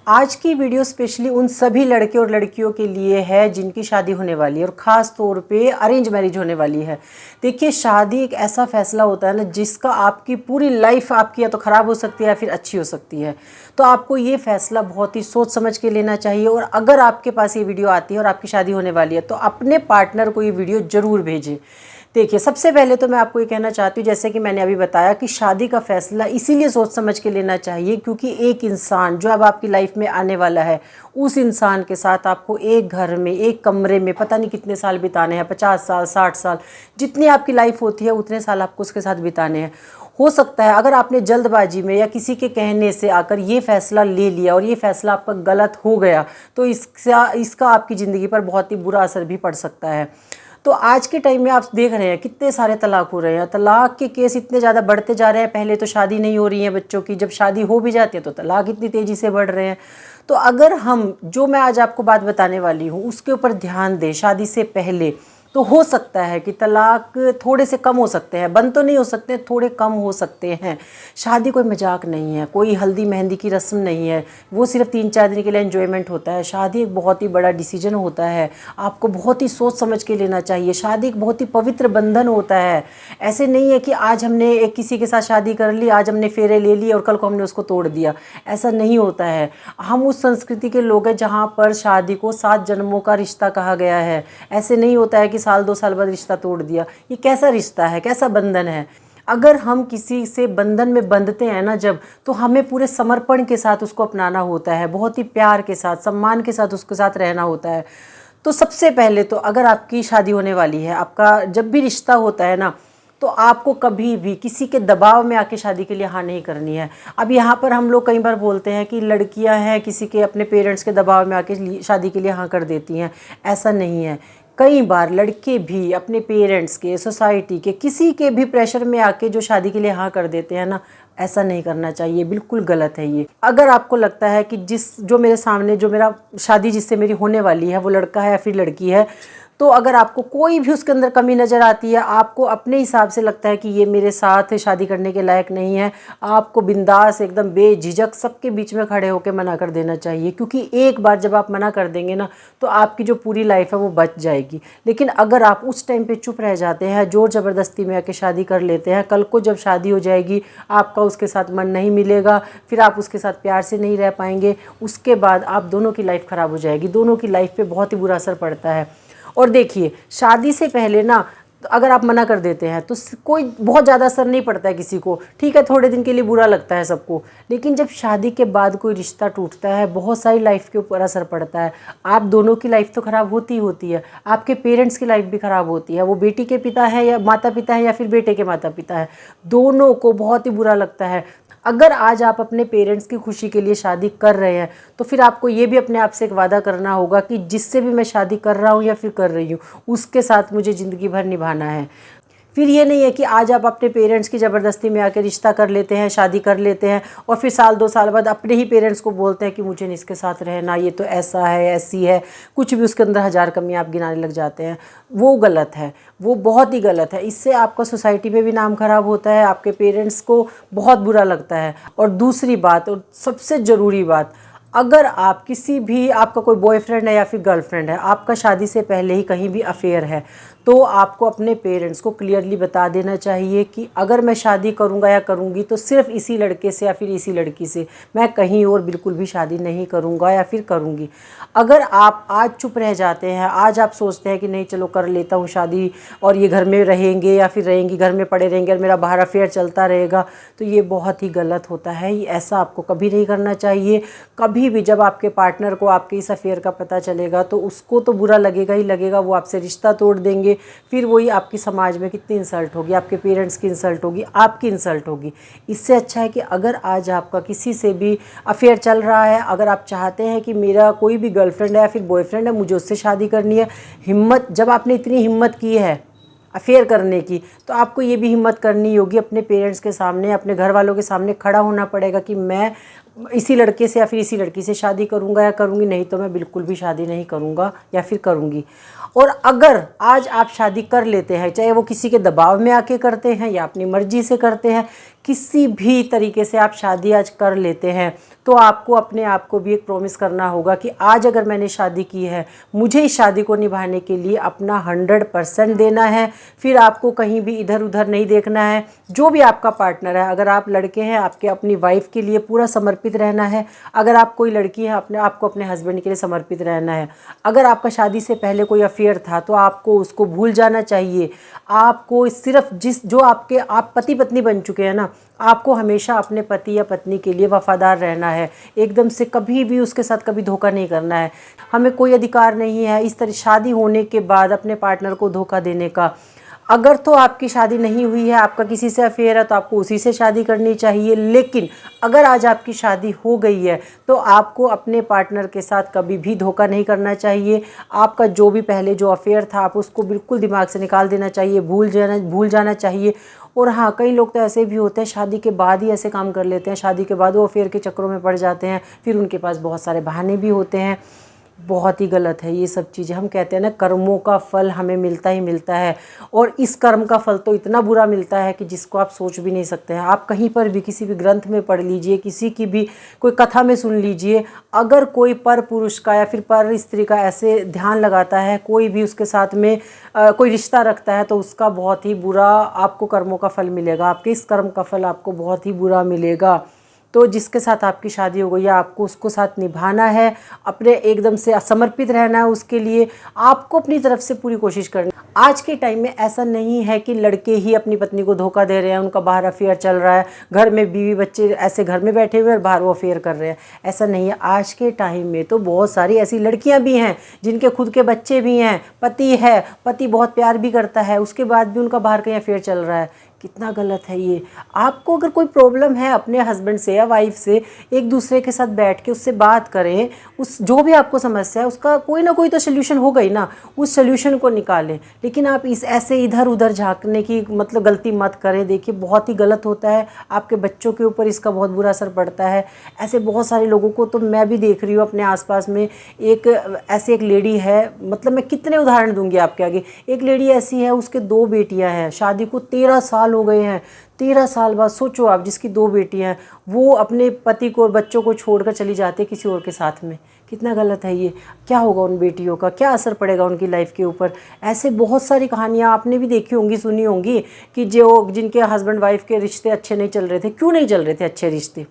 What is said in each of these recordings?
आज की video specially उन सभी लड़के और लड़कियों के लिए है जिनकी शादी होने वाली है और ख़ास तौर पे अरेंज मैरिज होने वाली है। देखिए, शादी एक ऐसा फ़ैसला होता है ना जिसका आपकी पूरी लाइफ आपकी या तो ख़राब हो सकती है या फिर अच्छी हो सकती है। तो आपको ये फ़ैसला बहुत ही सोच समझ के लेना चाहिए। और अगर आपके पास ये वीडियो आती है और आपकी शादी होने वाली है तो अपने पार्टनर को ये वीडियो ज़रूर भेजें। देखिए, सबसे पहले तो मैं आपको ये कहना चाहती हूँ, जैसे कि मैंने अभी बताया कि शादी का फ़ैसला इसीलिए सोच समझ के लेना चाहिए क्योंकि एक इंसान जो अब आपकी लाइफ में आने वाला है, उस इंसान के साथ आपको एक घर में, एक कमरे में पता नहीं कितने साल बिताने हैं, 50 साल, 60 साल, जितनी आपकी लाइफ होती है उतने साल आपको उसके साथ बिताने हैं। हो सकता है अगर आपने जल्दबाजी में या किसी के कहने से आकर ये फ़ैसला ले लिया और ये फ़ैसला आपका गलत हो गया तो इसका आपकी ज़िंदगी पर बहुत ही बुरा असर भी पड़ सकता है। तो आज के टाइम में आप देख रहे हैं कितने सारे तलाक हो रहे हैं, तलाक के केस इतने ज़्यादा बढ़ते जा रहे हैं। पहले तो शादी नहीं हो रही है बच्चों की, जब शादी हो भी जाती है तो तलाक इतनी तेज़ी से बढ़ रहे हैं। तो अगर हम जो मैं आज आपको बात बताने वाली हूँ उसके ऊपर ध्यान दें शादी से पहले, तो हो सकता है कि तलाक थोड़े से कम हो सकते हैं, बंद तो नहीं हो सकते, थोड़े कम हो सकते हैं। शादी कोई मजाक नहीं है, कोई हल्दी मेहंदी की रस्म नहीं है, वो सिर्फ 3-4 दिन के लिए एंजॉयमेंट होता है। शादी एक बहुत ही बड़ा डिसीजन होता है, आपको बहुत ही सोच समझ के लेना चाहिए। शादी एक बहुत ही पवित्र बंधन होता है। ऐसे नहीं है कि आज हमने एक किसी के साथ शादी कर ली, आज हमने फेरे ले लिए और कल को हमने उसको तोड़ दिया, ऐसा नहीं होता है। हम उस संस्कृति के लोग हैं जहाँ पर शादी को 7 जन्मों का रिश्ता कहा गया है। ऐसे नहीं होता है कि साल 2 साल बाद रिश्ता तोड़ दिया। ये कैसा रिश्ता है, कैसा बंधन है? अगर हम किसी से बंधन में बंधते हैं ना जब, तो हमें पूरे समर्पण के साथ उसको अपनाना होता है, बहुत ही प्यार के साथ, सम्मान के साथ उसके साथ रहना होता है। तो सबसे पहले तो अगर आपकी शादी होने वाली है, आपका जब भी रिश्ता होता है ना, तो आपको कभी भी किसी के दबाव में आके शादी के लिए हाँ नहीं करनी है। अब यहाँ पर हम लोग कई बार बोलते हैं कि लड़कियाँ हैं किसी के अपने पेरेंट्स के दबाव में आके शादी के लिए हाँ कर देती हैं, ऐसा नहीं है। कई बार लड़के भी अपने पेरेंट्स के, सोसाइटी के, किसी के भी प्रेशर में आके जो शादी के लिए हाँ कर देते हैं ना, ऐसा नहीं करना चाहिए, बिल्कुल गलत है ये। अगर आपको लगता है कि जो मेरे सामने, जो मेरा शादी जिससे मेरी होने वाली है वो लड़का है या फिर लड़की है, तो अगर आपको कोई भी उसके अंदर कमी नज़र आती है, आपको अपने हिसाब से लगता है कि ये मेरे साथ शादी करने के लायक नहीं है, आपको बिंदास एकदम बेझिझक सबके बीच में खड़े होकर मना कर देना चाहिए। क्योंकि एक बार जब आप मना कर देंगे ना तो आपकी जो पूरी लाइफ है वो बच जाएगी। लेकिन अगर आप उस टाइम पे चुप रह जाते हैं, जोर ज़बरदस्ती में आके शादी कर लेते हैं, कल को जब शादी हो जाएगी आपका उसके साथ मन नहीं मिलेगा, फिर आप उसके साथ प्यार से नहीं रह पाएंगे, उसके बाद आप दोनों की लाइफ ख़राब हो जाएगी, दोनों की लाइफ पे बहुत ही बुरा असर पड़ता है। और देखिए, शादी से पहले ना अगर आप मना कर देते हैं तो कोई बहुत ज़्यादा असर नहीं पड़ता है किसी को, ठीक है, थोड़े दिन के लिए बुरा लगता है सबको। लेकिन जब शादी के बाद कोई रिश्ता टूटता है, बहुत सारी लाइफ के ऊपर असर पड़ता है। आप दोनों की लाइफ तो ख़राब होती ही होती है, आपके पेरेंट्स की लाइफ भी ख़राब होती है। वो बेटी के पिता है या माता पिता है या फिर बेटे के माता पिता है, दोनों को बहुत ही बुरा लगता है। अगर आज आप अपने पेरेंट्स की खुशी के लिए शादी कर रहे हैं तो फिर आपको ये भी अपने आप से एक वादा करना होगा कि जिससे भी मैं शादी कर रहा हूँ या फिर कर रही हूँ उसके साथ मुझे ज़िंदगी भर निभाना है। फिर ये नहीं है कि आज आप अपने पेरेंट्स की ज़बरदस्ती में आके रिश्ता कर लेते हैं, शादी कर लेते हैं और फिर साल 2 साल बाद अपने ही पेरेंट्स को बोलते हैं कि मुझे नहीं इसके साथ रहना, ये तो ऐसा है, ऐसी है, कुछ भी उसके अंदर 1000 कमियां आप गिनाने लग जाते हैं। वो गलत है, वो बहुत ही गलत है। इससे आपका सोसाइटी में भी नाम ख़राब होता है, आपके पेरेंट्स को बहुत बुरा लगता है। और दूसरी बात और सबसे ज़रूरी बात, अगर आप किसी भी, आपका कोई बॉयफ्रेंड है या फिर गर्लफ्रेंड है, आपका शादी से पहले ही कहीं भी अफेयर है, तो आपको अपने पेरेंट्स को क्लियरली बता देना चाहिए कि अगर मैं शादी करूंगा या करूंगी तो सिर्फ इसी लड़के से या फिर इसी लड़की से, मैं कहीं और बिल्कुल भी शादी नहीं करूंगा या फिर करूंगी। अगर आप आज चुप रह जाते हैं, आज आप सोचते हैं कि नहीं चलो कर लेता हूँ शादी और ये घर में रहेंगे या फिर रहेंगी, घर में पड़े रहेंगे और मेरा बाहर अफेयर चलता रहेगा, तो ये बहुत ही गलत होता है। ये ऐसा आपको कभी नहीं करना चाहिए। कभी भी जब आपके पार्टनर को आपके इस अफेयर का पता चलेगा तो उसको तो बुरा लगेगा ही लगेगा, वो आपसे रिश्ता तोड़ देंगे। फिर वही आपकी समाज में कितनी इंसल्ट होगी, आपके पेरेंट्स की इंसल्ट होगी, आपकी इंसल्ट होगी। इससे अच्छा है कि अगर आज आपका किसी से भी अफेयर चल रहा है, अगर आप चाहते हैं कि मेरा कोई भी गर्लफ्रेंड है या फिर बॉयफ्रेंड है, मुझे उससे शादी करनी है, हिम्मत, जब आपने इतनी हिम्मत की है अफेयर करने की तो आपको ये भी हिम्मत करनी होगी, अपने पेरेंट्स के सामने, अपने घर वालों के सामने खड़ा होना पड़ेगा कि मैं इसी लड़के से या फिर इसी लड़की से शादी करूंगा या करूंगी, नहीं तो मैं बिल्कुल भी शादी नहीं करूंगा या फिर करूंगी। और अगर आज आप शादी कर लेते हैं, चाहे वो किसी के दबाव में आके करते हैं या अपनी मर्जी से करते हैं, किसी भी तरीके से आप शादी आज कर लेते हैं, तो आपको अपने आप को भी एक प्रॉमिस करना होगा कि आज अगर मैंने शादी की है, मुझे इस शादी को निभाने के लिए अपना 100% देना है। फिर आपको कहीं भी इधर उधर नहीं देखना है। जो भी आपका पार्टनर है, अगर आप लड़के हैं, आपके अपनी वाइफ के लिए पूरा समर्पित रहना है। अगर आप कोई लड़की है, आपको अपने हस्बैंड के लिए समर्पित रहना है। अगर आपका शादी से पहले कोई अफेयर था तो आपको उसको भूल जाना चाहिए। आपको सिर्फ जो आप पति पत्नी बन चुके हैं ना, आपको हमेशा अपने पति या पत्नी के लिए वफादार रहना है। एकदम से कभी भी उसके साथ कभी धोखा नहीं करना है। हमें कोई अधिकार नहीं है इस तरह शादी होने के बाद अपने पार्टनर को धोखा देने का। अगर तो आपकी शादी नहीं हुई है, आपका किसी से अफेयर है, तो आपको उसी से शादी करनी चाहिए। लेकिन अगर आज आपकी शादी हो गई है तो आपको अपने पार्टनर के साथ कभी भी धोखा नहीं करना चाहिए। आपका जो भी पहले जो अफेयर था, आप उसको बिल्कुल दिमाग से निकाल देना चाहिए, भूल जाना चाहिए। और हाँ, कई लोग तो ऐसे भी होते हैं, शादी के बाद ही ऐसे काम कर लेते हैं, शादी के बाद वो अफेयर के चक्करों में पड़ जाते हैं। फिर उनके पास बहुत सारे बहाने भी होते हैं। बहुत ही गलत है ये सब चीज़ें। हम कहते हैं ना, कर्मों का फल हमें मिलता ही मिलता है। और इस कर्म का फल तो इतना बुरा मिलता है कि जिसको आप सोच भी नहीं सकते हैं। आप कहीं पर भी किसी भी ग्रंथ में पढ़ लीजिए, किसी की भी कोई कथा में सुन लीजिए, अगर कोई पर पुरुष का या फिर पर स्त्री का ऐसे ध्यान लगाता है, कोई भी उसके साथ में कोई रिश्ता रखता है, तो उसका बहुत ही बुरा आपको कर्मों का फल मिलेगा। आपके इस कर्म का फल आपको बहुत ही बुरा मिलेगा। तो जिसके साथ आपकी शादी हो गई है, आपको उसको साथ निभाना है, अपने एकदम से समर्पित रहना है उसके लिए। आपको अपनी तरफ से पूरी कोशिश करनी। आज के टाइम में ऐसा नहीं है कि लड़के ही अपनी पत्नी को धोखा दे रहे हैं, उनका बाहर अफेयर चल रहा है, घर में बीवी बच्चे ऐसे घर में बैठे हुए और बाहर वो अफेयर कर रहे हैं। ऐसा नहीं है। आज के टाइम में तो बहुत सारी ऐसी लड़कियां भी हैं जिनके खुद के बच्चे भी हैं, पति है, पति बहुत प्यार भी करता है, उसके बाद भी उनका बाहर कहीं अफेयर चल रहा है। कितना गलत है ये। आपको अगर कोई प्रॉब्लम है अपने हस्बैंड से या वाइफ से, एक दूसरे के साथ बैठ के उससे बात करें। उस जो भी आपको समस्या है उसका कोई ना कोई तो सोल्यूशन हो गई ना, उस सोल्यूशन को निकालें। लेकिन आप इस ऐसे इधर उधर झांकने की मतलब गलती मत करें। देखिए, बहुत ही गलत होता है। आपके बच्चों के ऊपर इसका बहुत बुरा असर पड़ता है। ऐसे बहुत सारे लोगों को तो मैं भी देख रही हूँ अपने आसपास में। ऐसी एक लेडी है, मतलब मैं कितने उदाहरण दूंगी आपके आगे। एक लेडी ऐसी है, उसके 2 बेटियां हैं, शादी को 13 साल हो गए हैं। 13 साल बाद सोचो आप, जिसकी 2 बेटियां हैं, वो अपने पति को बच्चों को छोड़कर चली जाती है किसी और के साथ में। कितना गलत है ये। क्या होगा उन बेटियों का, क्या असर पड़ेगा उनकी लाइफ के ऊपर। ऐसे बहुत सारी कहानियाँ आपने भी देखी होंगी, सुनी होंगी कि जिनके हस्बैंड वाइफ के रिश्ते अच्छे नहीं चल रहे थे। क्यों नहीं चल रहे थे अच्छे रिश्ते?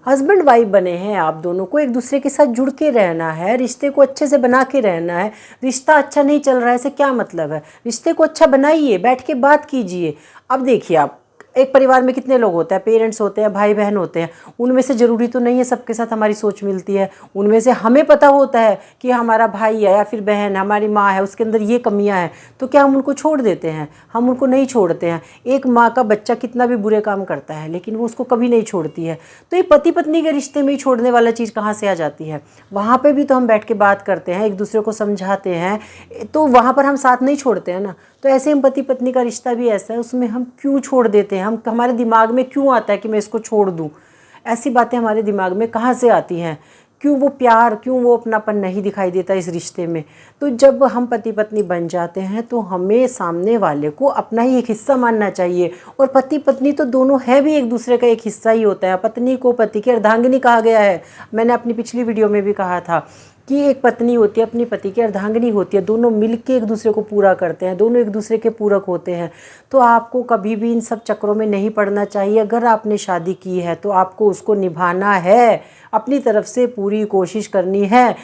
हस्बैंड वाइफ बने हैं, आप दोनों को एक दूसरे के साथ जुड़ के रहना है, रिश्ते को अच्छे से बना के रहना है। रिश्ता अच्छा नहीं चल रहा है, इससे क्या मतलब है? रिश्ते को अच्छा बनाइए, बैठ के बात कीजिए। अब देखिए, आप एक परिवार में कितने लोग होते हैं, पेरेंट्स होते हैं, भाई बहन होते हैं। उनमें से ज़रूरी तो नहीं है सबके साथ हमारी सोच मिलती है। उनमें से हमें पता होता है कि हमारा भाई है या फिर बहन, हमारी माँ है, उसके अंदर ये कमियां हैं, तो क्या हम उनको छोड़ देते हैं? हम उनको नहीं छोड़ते हैं। एक माँ का बच्चा कितना भी बुरे काम करता है लेकिन वो उसको कभी नहीं छोड़ती है। तो ये पति पत्नी के रिश्ते में ही छोड़ने वाला चीज़ कहाँ से आ जाती है? वहाँ पर भी तो हम बैठ के बात करते हैं, एक दूसरे को समझाते हैं, तो वहाँ पर हम साथ नहीं छोड़ते हैं ना। तो ऐसे हम पति पत्नी का रिश्ता भी ऐसा है, उसमें हम क्यों छोड़ देते हैं? हमारे दिमाग में क्यों आता है कि मैं इसको छोड़ दूं? ऐसी बातें हमारे दिमाग में कहाँ से आती हैं? क्यों वो प्यार, क्यों वो अपनापन नहीं दिखाई देता इस रिश्ते में? तो जब हम पति पत्नी बन जाते हैं तो हमें सामने वाले को अपना ही एक हिस्सा मानना चाहिए। और पति पत्नी तो दोनों है भी एक दूसरे का एक हिस्सा ही होता है। पत्नी को पति की अर्धांगिनी कहा गया है। मैंने अपनी पिछली वीडियो में भी कहा था कि एक पत्नी होती है, अपनी पति की अर्धांगिनी होती है। दोनों मिलके एक दूसरे को पूरा करते हैं, दोनों एक दूसरे के पूरक होते हैं। तो आपको कभी भी इन सब चक्करों में नहीं पड़ना चाहिए। अगर आपने शादी की है तो आपको उसको निभाना है, अपनी तरफ से पूरी कोशिश करनी है।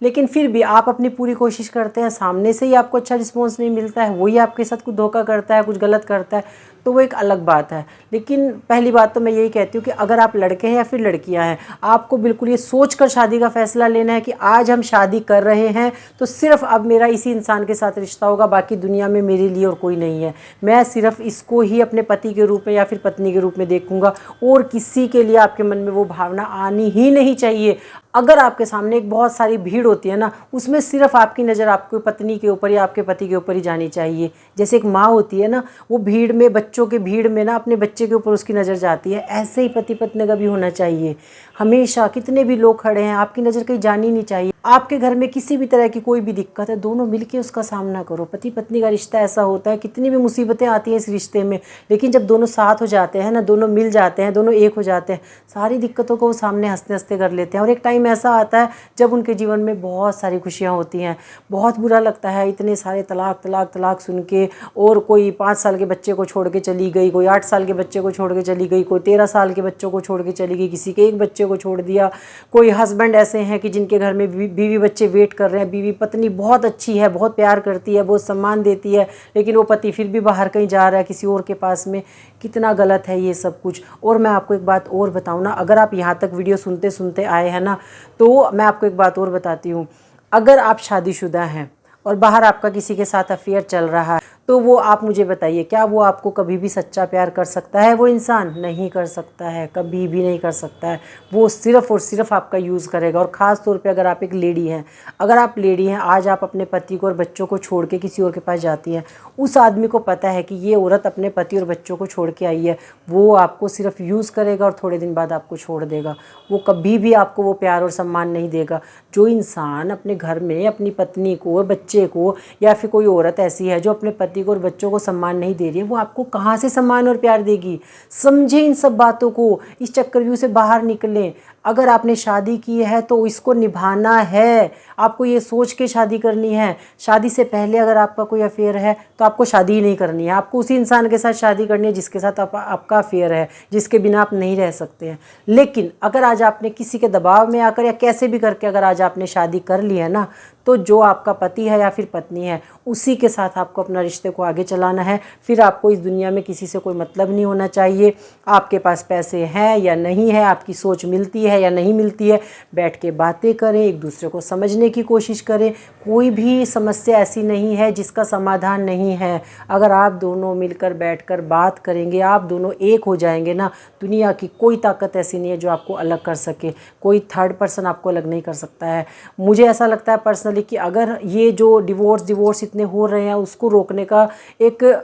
लेकिन फिर भी आप अपनी पूरी कोशिश करते हैं, सामने से ही आपको अच्छा रिस्पॉन्स नहीं मिलता है, वही आपके साथ कुछ धोखा करता है, कुछ गलत करता है, तो वो एक अलग बात है। लेकिन पहली बात तो मैं यही कहती हूँ कि अगर आप लड़के हैं या फिर लड़कियां हैं, आपको बिल्कुल ये सोच कर शादी का फैसला लेना है कि आज हम शादी कर रहे हैं तो सिर्फ अब मेरा इसी इंसान के साथ रिश्ता होगा, बाकी दुनिया में मेरे लिए और कोई नहीं है। मैं सिर्फ इसको ही अपने पति के रूप में या फिर पत्नी के रूप में देखूंगा, और किसी के लिए आपके मन में वो भावना आनी ही नहीं चाहिए। अगर आपके सामने एक बहुत सारी भीड़ होती है ना, उसमें सिर्फ आपकी नज़र आपकी पत्नी के ऊपर या आपके पति के ऊपर ही जानी चाहिए। जैसे एक माँ होती है ना, वो भीड़ में, बच्चों के भीड़ में ना अपने बच्चे के ऊपर उसकी नज़र जाती है, ऐसे ही पति पत्नी का भी होना चाहिए। हमेशा कितने भी लोग खड़े हैं, आपकी नज़र कहीं जानी नहीं चाहिए। आपके घर में किसी भी तरह की कोई भी दिक्कत है, दोनों मिलके उसका सामना करो। पति पत्नी का रिश्ता ऐसा होता है, कितनी भी मुसीबतें आती हैं इस रिश्ते में, लेकिन जब दोनों साथ हो जाते हैं ना, दोनों मिल जाते हैं, दोनों एक हो जाते हैं, सारी दिक्कतों को वो सामने हंसते हंसते कर लेते हैं। और एक टाइम ऐसा आता है जब उनके जीवन में बहुत सारी खुशियाँ होती हैं। बहुत बुरा लगता है इतने सारे तलाक तलाक तलाक सुन के, और कोई 5 साल के बच्चे को छोड़ के चली गई, कोई 8 साल के बच्चे को छोड़ के चली गई, कोई 13 साल के बच्चों को छोड़ के चली गई, किसी के एक बच्चे को छोड़ दिया। कोई हस्बैंड ऐसे हैं कि जिनके घर में बीवी बच्चे वेट कर रहे हैं, बीवी पत्नी बहुत अच्छी है, बहुत प्यार करती है, बहुत सम्मान देती है, लेकिन वो पति फिर भी बाहर कहीं जा रहा है किसी और के पास में। कितना गलत है ये सब कुछ। और मैं आपको एक बात और बताऊँ ना, अगर आप यहाँ तक वीडियो सुनते सुनते आए हैं ना, तो मैं आपको एक बात और बताती हूँ। अगर आप शादीशुदा हैं और बाहर आपका किसी के साथ अफेयर चल रहा है, तो वो आप मुझे बताइए, क्या वो आपको कभी भी सच्चा प्यार कर सकता है? वो इंसान नहीं कर सकता है, कभी भी नहीं कर सकता है। वो सिर्फ़ और सिर्फ आपका यूज़ करेगा। और ख़ास तौर पे अगर आप एक लेडी हैं, अगर आप लेडी हैं, आज आप अपने पति को और बच्चों को छोड़ के किसी और के पास जाती हैं, उस आदमी को पता है कि ये औरत अपने पति और बच्चों को छोड़ के आई है, वो आपको सिर्फ यूज़ करेगा और थोड़े दिन बाद आपको छोड़ देगा। वो कभी भी आपको वो प्यार और सम्मान नहीं देगा। जो इंसान अपने घर में अपनी पत्नी को, बच्चे को, या फिर कोई औरत ऐसी है जो अपने पति को और बच्चों को सम्मान नहीं दे रही है, वो आपको कहाँ से सम्मान और प्यार देगी? समझे इन सब बातों को, इस चक्रव्यूह से बाहर निकलें। अगर आपने शादी की है तो इसको निभाना है। आपको ये सोच के शादी करनी है। शादी से पहले अगर आपका कोई अफेयर है तो आपको शादी ही नहीं करनी है। आपको उसी इंसान के साथ शादी करनी है जिसके साथ आपका अफेयर है, जिसके बिना आप नहीं रह सकते हैं। लेकिन अगर आज आपने किसी के दबाव में आकर या कैसे भी करके अगर आज आपने शादी कर ली है ना, तो जो आपका पति है या फिर पत्नी है, उसी के साथ आपको अपना रिश्ते को आगे चलाना है। फिर आपको इस दुनिया में किसी से कोई मतलब नहीं होना चाहिए। आपके पास पैसे हैं या नहीं है, आपकी सोच मिलती है या नहीं मिलती है, बैठ के बातें करें, एक दूसरे को समझने की कोशिश करें। कोई भी समस्या ऐसी नहीं है जिसका समाधान नहीं है। अगर आप दोनों मिलकर बैठकर बात करेंगे, आप दोनों एक हो जाएंगे ना, दुनिया की कोई ताकत ऐसी नहीं है जो आपको अलग कर सके। कोई थर्ड पर्सन आपको अलग नहीं कर सकता है। मुझे ऐसा लगता है पर्सनली कि अगर ये जो डिवोर्स इतने हो रहे हैं, उसको रोकने का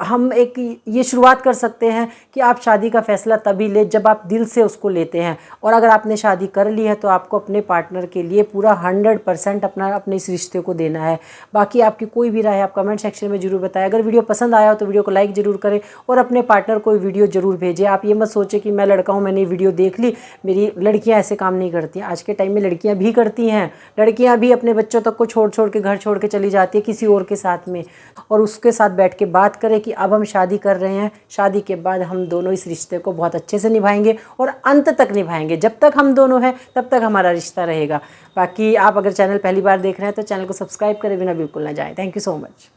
हम एक ये शुरुआत कर सकते हैं कि आप शादी का फैसला तभी ले जब आप दिल से उसको लेते हैं। और अगर आपने शादी कर ली है तो आपको अपने पार्टनर के लिए पूरा 100% अपने इस रिश्ते को देना है। बाकी आपकी कोई भी राय आप कमेंट सेक्शन में जरूर बताएं। अगर वीडियो पसंद आया हो तो वीडियो को लाइक जरूर करें और अपने पार्टनर को वीडियो जरूर भेजें। आप ये मत सोचें कि मैं लड़का हूँ, मैंने वीडियो देख ली। मेरी लड़कियाँ ऐसे काम नहीं करती। आज के टाइम में लड़कियाँ भी करती हैं। लड़कियाँ भी अपने बच्चों तक को छोड़ के घर छोड़ के चली जाती है किसी और के साथ में, और उसके साथ बैठ के बात करें कि अब हम शादी कर रहे हैं, शादी के बाद हम दोनों इस रिश्ते को बहुत अच्छे से निभाएंगे और अंत तक निभाएंगे। जब तक हम दोनों हैं तब तक हमारा रिश्ता रहेगा। बाकी आप अगर चैनल पहली बार देख रहे हैं तो चैनल को सब्सक्राइब करे बिना बिल्कुल ना जाएं। Thank you so much.